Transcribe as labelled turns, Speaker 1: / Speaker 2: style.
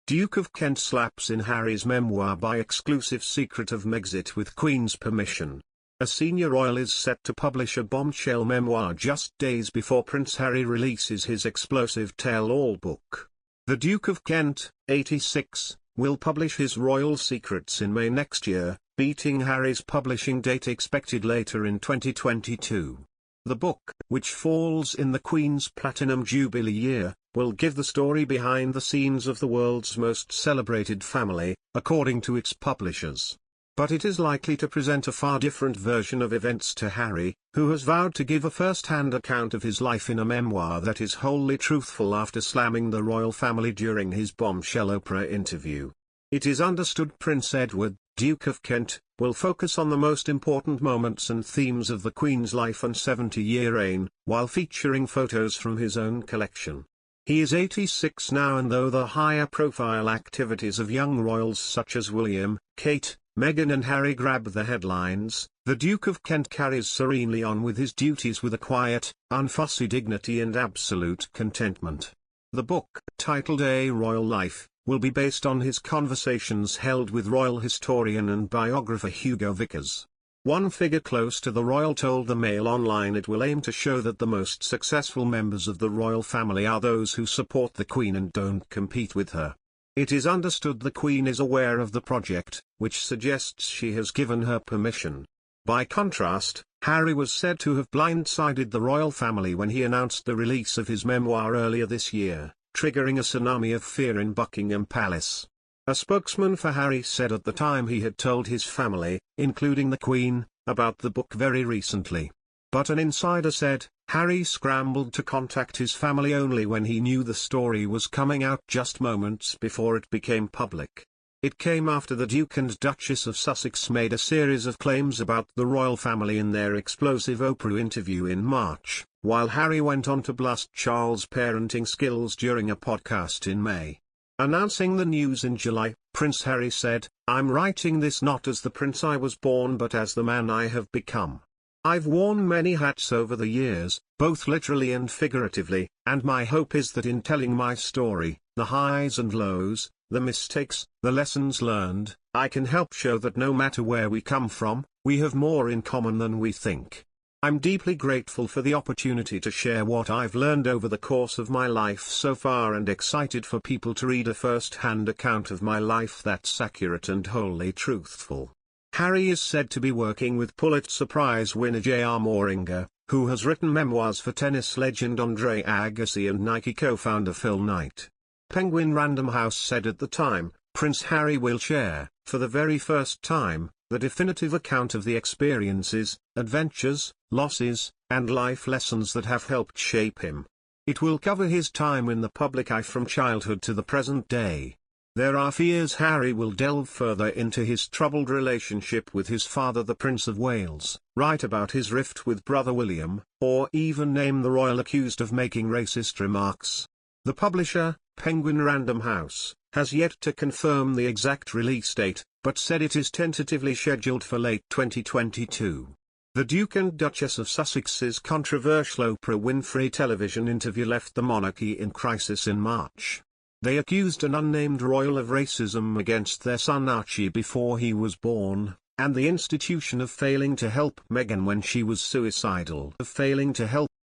Speaker 1: Duke of Kent slaps in Harry's memoir by exclusive secret of Megxit with Queen's permission. A senior royal is set to publish a bombshell memoir just days before Prince Harry releases his explosive tell-all book. The Duke of Kent, 86, will publish his royal secrets in May next year, beating Harry's publishing date expected later in 2022. The book, which falls in the Queen's Platinum Jubilee year, will give the story behind the scenes of the world's most celebrated family, according to its publishers. But it is likely to present a far different version of events to Harry, who has vowed to give a first-hand account of his life in a memoir that is wholly truthful after slamming the royal family during his bombshell Oprah interview. It is understood Prince Edward, Duke of Kent, will focus on the most important moments and themes of the Queen's life and 70-year reign, while featuring photos from his own collection. He is 86 now, and though the higher-profile activities of young royals such as William, Kate, Meghan and Harry grab the headlines, the Duke of Kent carries serenely on with his duties with a quiet, unfussy dignity and absolute contentment. The book, titled A Royal Life, will be based on his conversations held with royal historian and biographer Hugo Vickers. One figure close to the royal told the Mail Online it will aim to show that the most successful members of the royal family are those who support the Queen and don't compete with her. It is understood the Queen is aware of the project, which suggests she has given her permission. By contrast, Harry was said to have blindsided the royal family when he announced the release of his memoir earlier this year, triggering a tsunami of fear in Buckingham Palace. A spokesman for Harry said at the time he had told his family, including the Queen, about the book very recently. But an insider said, Harry scrambled to contact his family only when he knew the story was coming out just moments before it became public. It came after the Duke and Duchess of Sussex made a series of claims about the royal family in their explosive Oprah interview in March, while Harry went on to blast Charles' parenting skills during a podcast in May. Announcing the news in July, Prince Harry said, "I'm writing this not as the prince I was born but as the man I have become. I've worn many hats over the years, both literally and figuratively, and my hope is that in telling my story, the highs and lows, the mistakes, the lessons learned, I can help show that no matter where we come from, we have more in common than we think. I'm deeply grateful for the opportunity to share what I've learned over the course of my life so far and excited for people to read a first-hand account of my life that's accurate and wholly truthful." Harry is said to be working with Pulitzer Prize winner J.R. Mooringer, who has written memoirs for tennis legend Andre Agassi and Nike co-founder Phil Knight. Penguin Random House said at the time, Prince Harry will share, for the very first time, the definitive account of the experiences, adventures, losses, and life lessons that have helped shape him. It will cover his time in the public eye from childhood to the present day. There are fears Harry will delve further into his troubled relationship with his father the Prince of Wales, write about his rift with brother William, or even name the royal accused of making racist remarks. The publisher, Penguin Random House, has yet to confirm the exact release date, but said it is tentatively scheduled for late 2022. The Duke and Duchess of Sussex's controversial Oprah Winfrey television interview left the monarchy in crisis in March. They accused an unnamed royal of racism against their son Archie before he was born, and the institution of failing to help Meghan when she was suicidal.